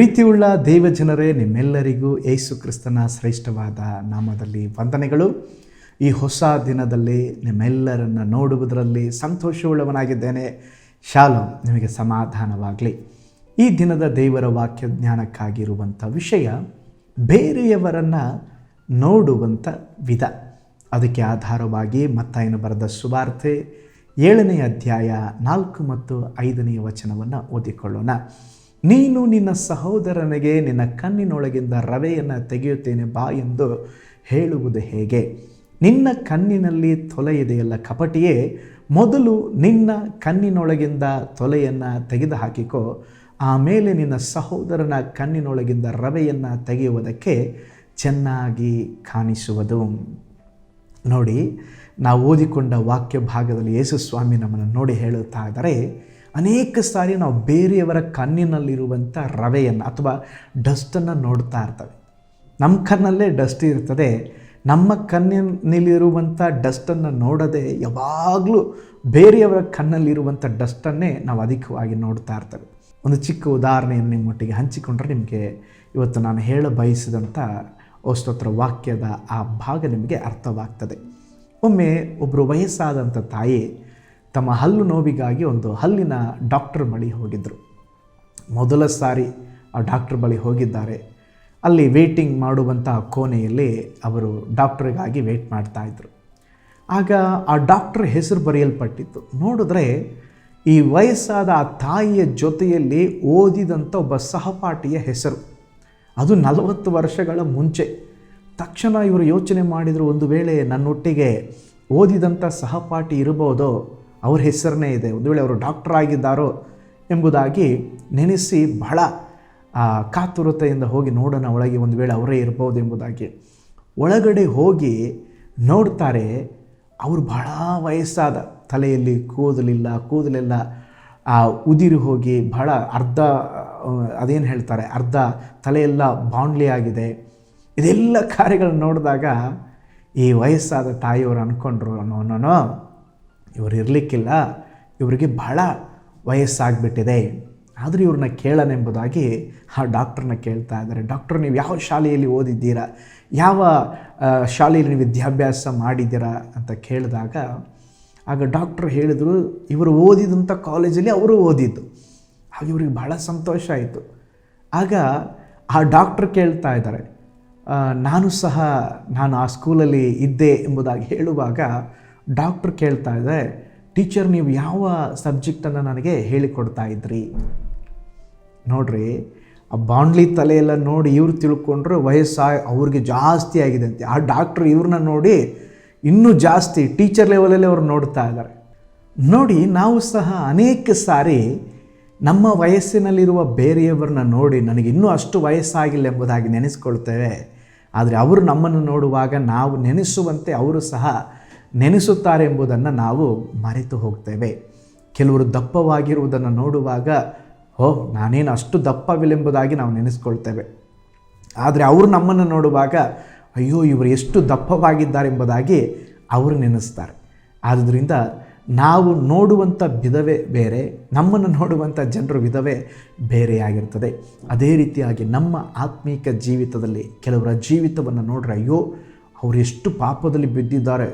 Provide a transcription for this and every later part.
ಪ್ರೀತಿಯುಳ್ಳ ದೇವಜನರೇ, ನಿಮ್ಮೆಲ್ಲರಿಗೂ ಯೇಸು ಕ್ರಿಸ್ತನ ಶ್ರೇಷ್ಠವಾದ ನಾಮದಲ್ಲಿ ವಂದನೆಗಳು. ಈ ಹೊಸ ದಿನದಲ್ಲಿ ನಿಮ್ಮೆಲ್ಲರನ್ನು ನೋಡುವುದರಲ್ಲಿ ಸಂತೋಷವುಳ್ಳವನಾಗಿದ್ದೇನೆ. ಶಾಲೋಮ್, ನಿಮಗೆ ಸಮಾಧಾನವಾಗಲಿ. ಈ ದಿನದ ದೇವರ ವಾಕ್ಯ ಜ್ಞಾನಕ್ಕಾಗಿರುವಂಥ ವಿಷಯ ಬೇರೆಯವರನ್ನು ನೋಡುವಂಥ ವಿಧ. ಅದಕ್ಕೆ ಆಧಾರವಾಗಿ ಮತ್ತಾಯನು ಬರೆದ ಸುವಾರ್ತೆ 7ನೇ ಅಧ್ಯಾಯ 4 ಮತ್ತು 5ನೇ ವಚನವನ್ನು ಓದಿಕೊಳ್ಳೋಣ. ನೀನು ನಿನ್ನ ಸಹೋದರನಿಗೆ ನಿನ್ನ ಕಣ್ಣಿನೊಳಗಿಂದ ರವೆಯನ್ನು ತೆಗೆಯುತ್ತೇನೆ ಬಾ ಎಂದು ಹೇಳುವುದು ಹೇಗೆ? ನಿನ್ನ ಕಣ್ಣಿನಲ್ಲಿ ತೊಲೆ ಇದೆಯಲ್ಲ ಕಪಟಿಯೇ, ಮೊದಲು ನಿನ್ನ ಕಣ್ಣಿನೊಳಗಿಂದ ತೊಲೆಯನ್ನು ತೆಗೆದು ಹಾಕಿಕೋ, ಆಮೇಲೆ ನಿನ್ನ ಸಹೋದರನ ಕಣ್ಣಿನೊಳಗಿಂದ ರವೆಯನ್ನು ತೆಗೆಯುವುದಕ್ಕೆ ಚೆನ್ನಾಗಿ ಕಾಣಿಸುವುದು. ನೋಡಿ, ನಾವು ಓದಿಕೊಂಡ ವಾಕ್ಯ ಭಾಗದಲ್ಲಿ ಯೇಸು ಸ್ವಾಮಿ ನಮ್ಮನ್ನು ನೋಡಿ ಹೇಳುತ್ತಾ ಇದ್ದಾರೆ, ಅನೇಕ ಸಾರಿ ನಾವು ಬೇರೆಯವರ ಕಣ್ಣಿನಲ್ಲಿರುವಂಥ ರವೆಯನ್ನು ಅಥವಾ ಡಸ್ಟನ್ನು ನೋಡ್ತಾ ಇರ್ತವೆ. ನಮ್ಮ ಕಣ್ಣಲ್ಲೇ ಡಸ್ಟ್ ಇರ್ತದೆ. ನಮ್ಮ ಕಣ್ಣಿನಲ್ಲಿರುವಂಥ ಡಸ್ಟನ್ನು ನೋಡದೆ ಯಾವಾಗಲೂ ಬೇರೆಯವರ ಕಣ್ಣಲ್ಲಿರುವಂಥ ಡಸ್ಟನ್ನೇ ನಾವು ಅಧಿಕವಾಗಿ ನೋಡ್ತಾ ಇರ್ತೇವೆ. ಒಂದು ಚಿಕ್ಕ ಉದಾಹರಣೆಯನ್ನು ನಿಮ್ಮೊಟ್ಟಿಗೆ ಹಂಚಿಕೊಂಡ್ರೆ ನಿಮಗೆ ಇವತ್ತು ನಾನು ಹೇಳ ಬಯಸಿದಂಥ ಸ್ತೋತ್ರ ವಾಕ್ಯದ ಆ ಭಾಗ ನಿಮಗೆ ಅರ್ಥವಾಗ್ತದೆ. ಒಮ್ಮೆ ಒಬ್ಬರು ವಯಸ್ಸಾದಂಥ ತಾಯಿ ತಮ್ಮ ಹಲ್ಲು ನೋವಿಗಾಗಿ ಒಂದು ಹಲ್ಲಿನ ಡಾಕ್ಟರ್ ಬಳಿ ಹೋಗಿದ್ದರು. ಮೊದಲ ಸಾರಿ ಆ ಡಾಕ್ಟರ್ ಬಳಿ ಹೋಗಿದ್ದಾರೆ. ಅಲ್ಲಿ ವೇಟಿಂಗ್ ಮಾಡುವಂಥ ಕೋಣೆಯಲ್ಲಿ ಅವರು ಡಾಕ್ಟ್ರಿಗಾಗಿ ವೇಟ್ ಮಾಡ್ತಾಯಿದ್ರು. ಆಗ ಆ ಡಾಕ್ಟ್ರ್ ಹೆಸರು ಬರೆಯಲ್ಪಟ್ಟಿತ್ತು. ನೋಡಿದ್ರೆ ಈ ವಯಸ್ಸಾದ ಆ ತಾಯಿಯ ಜೊತೆಯಲ್ಲಿ ಓದಿದಂಥ ಒಬ್ಬ ಸಹಪಾಠಿಯ ಹೆಸರು. ಅದು 40 ವರ್ಷಗಳ ಮುಂಚೆ. ತಕ್ಷಣ ಇವರು ಯೋಚನೆ ಮಾಡಿದರು, ಒಂದು ವೇಳೆ ನನ್ನೊಟ್ಟಿಗೆ ಓದಿದಂಥ ಸಹಪಾಠಿ ಇರಬಹುದೋ, ಅವ್ರ ಹೆಸರನ್ನೇ ಇದೆ, ಒಂದು ವೇಳೆ ಅವರು ಡಾಕ್ಟರ್ ಆಗಿದ್ದಾರೋ ಎಂಬುದಾಗಿ ನೆನೆಸಿ ಬಹಳ ಕಾತುರತೆಯಿಂದ ಹೋಗಿ ನೋಡೋಣ ಒಳಗೆ, ಒಂದು ವೇಳೆ ಅವರೇ ಇರ್ಬೋದು ಎಂಬುದಾಗಿ ಒಳಗಡೆ ಹೋಗಿ ನೋಡ್ತಾರೆ. ಅವರು ಬಹಳ ವಯಸ್ಸಾದ, ತಲೆಯಲ್ಲಿ ಕೂದಲೆಲ್ಲ ಉದಿರಿ ಹೋಗಿ ಬಹಳ ಅದೇನು ಹೇಳ್ತಾರೆ, ಅರ್ಧ ತಲೆಯೆಲ್ಲ ಬಾಂಡ್ಲಿ ಆಗಿದೆ. ಇದೆಲ್ಲ ಕಾರ್ಯಗಳನ್ನು ನೋಡಿದಾಗ ಈ ವಯಸ್ಸಾದ ತಾಯಿಯವರು ಅಂದ್ಕೊಂಡ್ರು, ನೋ ಇವರು ಇರಲಿಕ್ಕಿಲ್ಲ, ಇವರಿಗೆ ಬಹಳ ವಯಸ್ಸಾಗಿಬಿಟ್ಟಿದೆ, ಆದರೂ ಇವ್ರನ್ನ ಕೇಳೋಣೆಂಬುದಾಗಿ ಆ ಡಾಕ್ಟ್ರನ್ನ ಕೇಳ್ತಾ ಇದ್ದಾರೆ. ಡಾಕ್ಟ್ರ್, ನೀವು ಯಾವ ಶಾಲೆಯಲ್ಲಿ ಓದಿದ್ದೀರಾ, ಯಾವ ಶಾಲೆಯಲ್ಲಿ ನೀವು ವಿದ್ಯಾಭ್ಯಾಸ ಮಾಡಿದ್ದೀರಾ ಅಂತ ಕೇಳಿದಾಗ ಆಗ ಡಾಕ್ಟ್ರ್ ಹೇಳಿದರು, ಇವರು ಓದಿದಂಥ ಕಾಲೇಜಲ್ಲಿ ಅವರು ಓದಿದ್ದು. ಹಾಗೆ ಇವ್ರಿಗೆ ಬಹಳ ಸಂತೋಷ ಆಯಿತು. ಆಗ ಆ ಡಾಕ್ಟ್ರ್ ಕೇಳ್ತಾ ಇದ್ದಾರೆ, ನಾನು ಆ ಸ್ಕೂಲಲ್ಲಿ ಇದ್ದೆ ಎಂಬುದಾಗಿ ಹೇಳುವಾಗ ಡಾಕ್ಟ್ರ್ ಕೇಳ್ತಾ ಇದೆ, ಟೀಚರ್ ನೀವು ಯಾವ ಸಬ್ಜೆಕ್ಟನ್ನು ನನಗೆ ಹೇಳಿಕೊಡ್ತಾ ಇದ್ರಿ? ನೋಡ್ರಿ, ಆ ಬಾಂಡ್ಲಿ ತಲೆಯೆಲ್ಲ ನೋಡಿ ಇವ್ರು ತಿಳ್ಕೊಂಡ್ರು ಅವ್ರಿಗೆ ಜಾಸ್ತಿ ಆಗಿದೆ ಅಂತೆ. ಆ ಡಾಕ್ಟ್ರು ಇವ್ರನ್ನ ನೋಡಿ ಇನ್ನೂ ಜಾಸ್ತಿ ಟೀಚರ್ ಲೆವೆಲಲ್ಲಿ ಅವ್ರು ನೋಡ್ತಾ ಇದ್ದಾರೆ. ನೋಡಿ, ನಾವು ಸಹ ಅನೇಕ ಸಾರಿ ನಮ್ಮ ವಯಸ್ಸಿನಲ್ಲಿರುವ ಬೇರೆಯವರನ್ನ ನೋಡಿ ನನಗೆ ಇನ್ನೂ ಅಷ್ಟು ವಯಸ್ಸಾಗಿಲ್ಲ ಎಂಬುದಾಗಿ ನೆನೆಸ್ಕೊಳ್ತೇವೆ. ಆದರೆ ಅವರು ನಮ್ಮನ್ನು ನೋಡುವಾಗ ನಾವು ನೆನೆಸುವಂತೆ ಅವರು ಸಹ ನೆನೆಸುತ್ತಾರೆ ಎಂಬುದನ್ನು ನಾವು ಮರೆತು ಹೋಗ್ತೇವೆ. ಕೆಲವರು ದಪ್ಪವಾಗಿರುವುದನ್ನು ನೋಡುವಾಗ ನಾನೇನು ಅಷ್ಟು ದಪ್ಪವಿಲ್ಲೆಂಬುದಾಗಿ ನಾವು ನೆನೆಸ್ಕೊಳ್ತೇವೆ. ಆದರೆ ಅವರು ನಮ್ಮನ್ನು ನೋಡುವಾಗ ಅಯ್ಯೋ ಇವರು ಎಷ್ಟು ದಪ್ಪವಾಗಿದ್ದಾರೆ ಎಂಬುದಾಗಿ ಅವರು ನೆನೆಸ್ತಾರೆ. ಆದ್ದರಿಂದ ನಾವು ನೋಡುವಂಥ ವಿಧವೇ ಬೇರೆ, ನಮ್ಮನ್ನು ನೋಡುವಂಥ ಜನರ ವಿಧವೇ ಬೇರೆಯಾಗಿರ್ತದೆ. ಅದೇ ರೀತಿಯಾಗಿ ನಮ್ಮ ಆತ್ಮೀಕ ಜೀವಿತದಲ್ಲಿ ಕೆಲವರ ಜೀವಿತವನ್ನು ನೋಡ್ರೆ ಅಯ್ಯೋ ಅವರು ಎಷ್ಟು ಪಾಪದಲ್ಲಿ ಬಿದ್ದಿದ್ದಾರೆ,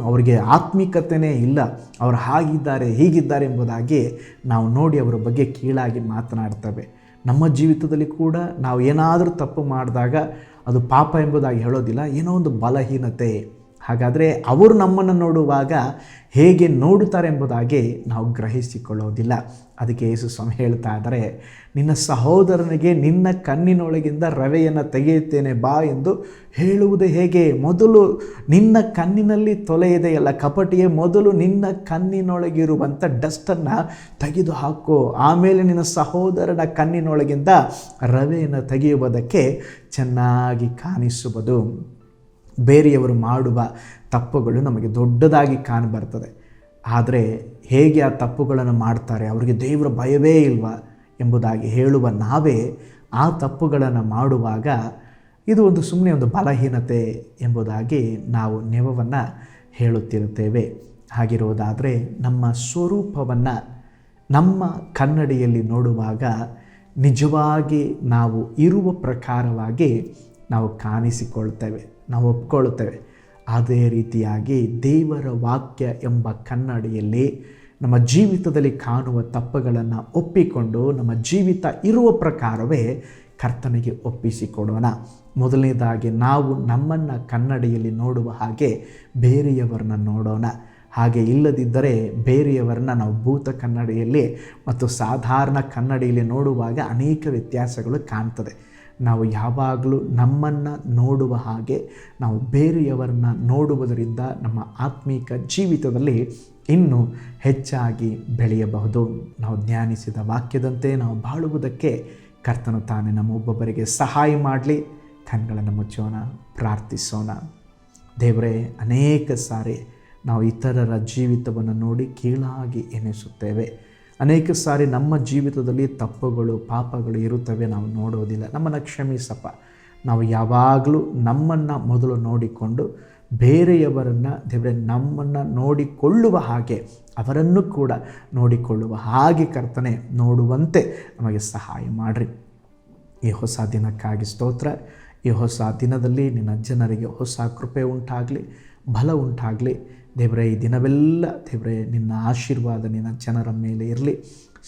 ಅವರಿಗೆ ಆತ್ಮೀಕತೆಯೇ ಇಲ್ಲ, ಅವರು ಹಾಗಿದ್ದಾರೆ ಹೀಗಿದ್ದಾರೆ ಎಂಬುದಾಗಿ ನಾವು ನೋಡಿ ಅವರ ಬಗ್ಗೆ ಕೀಳಾಗಿ ಮಾತನಾಡ್ತೇವೆ. ನಮ್ಮ ಜೀವಿತದಲ್ಲಿ ಕೂಡ ನಾವು ಏನಾದರೂ ತಪ್ಪು ಮಾಡಿದಾಗ ಅದು ಪಾಪ ಎಂಬುದಾಗಿ ಹೇಳೋದಿಲ್ಲ, ಏನೋ ಒಂದು ಬಲಹೀನತೆ. ಹಾಗಾದರೆ ಅವರು ನಮ್ಮನ್ನು ನೋಡುವಾಗ ಹೇಗೆ ನೋಡುತ್ತಾರೆ ಎಂಬುದಾಗಿ ನಾವು ಗ್ರಹಿಸಿಕೊಳ್ಳೋದಿಲ್ಲ. ಅದಕ್ಕೆ ಯೇಸು ಸ್ವಾಮಿ ಹೇಳ್ತಾ ಇದ್ದಾರೆ, ನಿನ್ನ ಸಹೋದರನಿಗೆ ನಿನ್ನ ಕಣ್ಣಿನೊಳಗಿಂದ ರವೆಯನ್ನು ತೆಗೆಯುತ್ತೇನೆ ಬಾ ಎಂದು ಹೇಳುವುದು ಹೇಗೆ? ಮೊದಲು ನಿನ್ನ ಕಣ್ಣಿನಲ್ಲಿ ತೊಲೆ ಇದೆಯಲ್ಲ ಕಪಟಿಯೇ, ಮೊದಲು ನಿನ್ನ ಕಣ್ಣಿನೊಳಗಿರುವಂಥ ಡಸ್ಟನ್ನು ತೆಗೆದು ಹಾಕೋ, ಆಮೇಲೆ ನಿನ್ನ ಸಹೋದರನ ಕಣ್ಣಿನೊಳಗಿಂದ ರವೆಯನ್ನು ತೆಗೆಯುವುದಕ್ಕೆ ಚೆನ್ನಾಗಿ ಕಾಣಿಸುವುದು. ಬೇರೆಯವರು ಮಾಡುವ ತಪ್ಪುಗಳು ನಮಗೆ ದೊಡ್ಡದಾಗಿ ಕಾಣಬರ್ತದೆ. ಆದರೆ ಹೇಗೆ ಆ ತಪ್ಪುಗಳನ್ನು ಮಾಡ್ತಾರೆ, ಅವರಿಗೆ ದೇವರ ಭಯವೇ ಇಲ್ವಾ ಎಂಬುದಾಗಿ ಹೇಳುವ ನಾವೇ ಆ ತಪ್ಪುಗಳನ್ನು ಮಾಡುವಾಗ ಇದು ಒಂದು ಸುಮ್ಮನೆ ಒಂದು ಬಲಹೀನತೆ ಎಂಬುದಾಗಿ ನಾವು ನೆವವನ್ನು ಹೇಳುತ್ತಿರುತ್ತೇವೆ. ಹಾಗಿರುವುದಾದರೆ ನಮ್ಮ ಸ್ವರೂಪವನ್ನು ನಮ್ಮ ಕನ್ನಡಿಯಲ್ಲಿ ನೋಡುವಾಗ ನಿಜವಾಗಿ ನಾವು ಇರುವ ಪ್ರಕಾರವಾಗಿ ನಾವು ಕಾಣಿಸಿಕೊಳ್ತೇವೆ, ನಾವು ಒಪ್ಕೊಳ್ತೇವೆ. ಅದೇ ರೀತಿಯಾಗಿ ದೇವರ ವಾಕ್ಯ ಎಂಬ ಕನ್ನಡಿಯಲ್ಲಿ ನಮ್ಮ ಜೀವಿತದಲ್ಲಿ ಕಾಣುವ ತಪ್ಪುಗಳನ್ನು ಒಪ್ಪಿಕೊಂಡು ನಮ್ಮ ಜೀವಿತ ಇರುವ ಪ್ರಕಾರವೇ ಕರ್ತನಿಗೆ ಒಪ್ಪಿಸಿಕೊಡೋಣ. ಮೊದಲನೇದಾಗಿ ನಾವು ನಮ್ಮನ್ನು ಕನ್ನಡಿಯಲ್ಲಿ ನೋಡುವ ಹಾಗೆ ಬೇರೆಯವರನ್ನ ನೋಡೋಣ. ಹಾಗೆ ಇಲ್ಲದಿದ್ದರೆ ಬೇರೆಯವರನ್ನ ನಾವು ಭೂತ ಕನ್ನಡಿಯಲ್ಲಿ ಮತ್ತು ಸಾಧಾರಣ ಕನ್ನಡಿಯಲ್ಲಿ ನೋಡುವಾಗ ಅನೇಕ ವ್ಯತ್ಯಾಸಗಳು ಕಾಣ್ತದೆ. ನಾವು ಯಾವಾಗಲೂ ನಮ್ಮನ್ನು ನೋಡುವ ಹಾಗೆ ನಾವು ಬೇರೆಯವರನ್ನ ನೋಡುವುದರಿಂದ ನಮ್ಮ ಆತ್ಮೀಕ ಜೀವಿತದಲ್ಲಿ ಇನ್ನೂ ಹೆಚ್ಚಾಗಿ ಬೆಳೆಯಬಹುದು. ನಾವು ಧ್ಯಾನಿಸಿದ ವಾಕ್ಯದಂತೆ ನಾವು ಬಾಳುವುದಕ್ಕೆ ಕರ್ತನು ತಾನೇ ನಮ್ಮ ಒಬ್ಬೊಬ್ಬರಿಗೆ ಸಹಾಯ ಮಾಡಲಿ. ಕಣ್ಗಳನ್ನು ಮುಚ್ಚೋಣ, ಪ್ರಾರ್ಥಿಸೋಣ. ದೇವರೇ, ಅನೇಕ ಸಾರಿ ನಾವು ಇತರರ ಜೀವಿತವನ್ನು ನೋಡಿ ಕೀಳಾಗಿ ಎನಿಸುತ್ತೇವೆ. ಅನೇಕ ಸಾರಿ ನಮ್ಮ ಜೀವಿತದಲ್ಲಿ ತಪ್ಪುಗಳು, ಪಾಪಗಳು ಇರುತ್ತವೆ, ನಾವು ನೋಡೋದಿಲ್ಲ. ನಮ್ಮನ್ನು ಕ್ಷಮಿಸಪ್ಪ. ನಾವು ಯಾವಾಗಲೂ ನಮ್ಮನ್ನು ಮೊದಲು ನೋಡಿಕೊಂಡು ಬೇರೆಯವರನ್ನು ದೇವರೇ ನಮ್ಮನ್ನು ನೋಡಿಕೊಳ್ಳುವ ಹಾಗೆ ಅವರನ್ನು ಕೂಡ ನೋಡಿಕೊಳ್ಳುವ ಹಾಗೆ ಕರ್ತನೆ ನೋಡುವಂತೆ ನಮಗೆ ಸಹಾಯ ಮಾಡಿರಿ. ಈ ಹೊಸ ದಿನಕ್ಕಾಗಿ ಸ್ತೋತ್ರ. ಈ ಹೊಸ ದಿನದಲ್ಲಿ ನಿನ್ನ ಜನರಿಗೆ ಹೊಸ ಕೃಪೆ ಉಂಟಾಗಲಿ, ಬಲ ಉಂಟಾಗಲಿ. ದೇವರೇ, ಈ ದಿನವೆಲ್ಲ ದೇವರೇ ನಿನ್ನ ಆಶೀರ್ವಾದ ನಿನ್ನ ಜನರ ಮೇಲೆ ಇರಲಿ.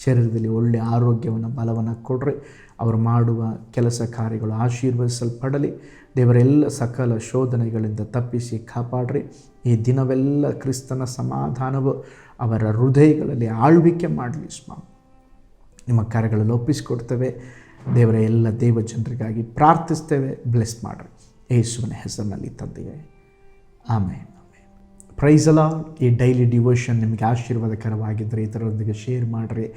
ಶರೀರದಲ್ಲಿ ಒಳ್ಳೆಯ ಆರೋಗ್ಯವನ್ನು, ಬಲವನ್ನು ಕೊಡ್ರಿ. ಅವರು ಮಾಡುವ ಕೆಲಸ ಕಾರ್ಯಗಳು ಆಶೀರ್ವದಿಸಲ್ಪಡಲಿ. ದೇವರೆಲ್ಲ ಸಕಲ ಶೋಧನೆಗಳಿಂದ ತಪ್ಪಿಸಿ ಕಾಪಾಡ್ರಿ. ಈ ದಿನವೆಲ್ಲ ಕ್ರಿಸ್ತನ ಸಮಾಧಾನವು ಅವರ ಹೃದಯಗಳಲ್ಲಿ ಆಳ್ವಿಕೆ ಮಾಡಲಿ ಸ್ವಾಮಿ. ನಿಮ್ಮ ಕಾರ್ಯಗಳಲ್ಲಿ ಒಪ್ಪಿಸಿಕೊಡ್ತೇವೆ ದೇವರ. ಎಲ್ಲ ದೇವ ಜನರಿಗಾಗಿ ಪ್ರಾರ್ಥಿಸ್ತೇವೆ. ಬ್ಲೆಸ್ ಮಾಡಿರಿ ಯೇಸುವಿನ ಹೆಸರಿನಲ್ಲಿ ತಂದೆಯೇ, ಆಮೇನ್. Praise the lord. ಈ ಡೈಲಿ ಡಿವೋಷನ್ ನಿಮಗೆ ಆಶೀರ್ವಾದಕರವಾಗಿದ್ದರೆ ಇದರೊಂದಿಗೆ ಶೇರ್ ಮಾಡಿರಿ.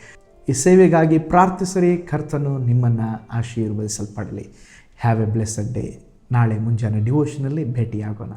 ಈ ಸೇವೆಗಾಗಿ ಪ್ರಾರ್ಥಿಸಿರಿ. ಕರ್ತನು ನಿಮ್ಮನ್ನು ಆಶೀರ್ವದಿಸಲ್ಪಡಲಿ. Have a blessed day. ನಾಳೆ ಮುಂಜಾನೆ ಡಿವೋಷನಲ್ಲಿ ಭೇಟಿಯಾಗೋಣ.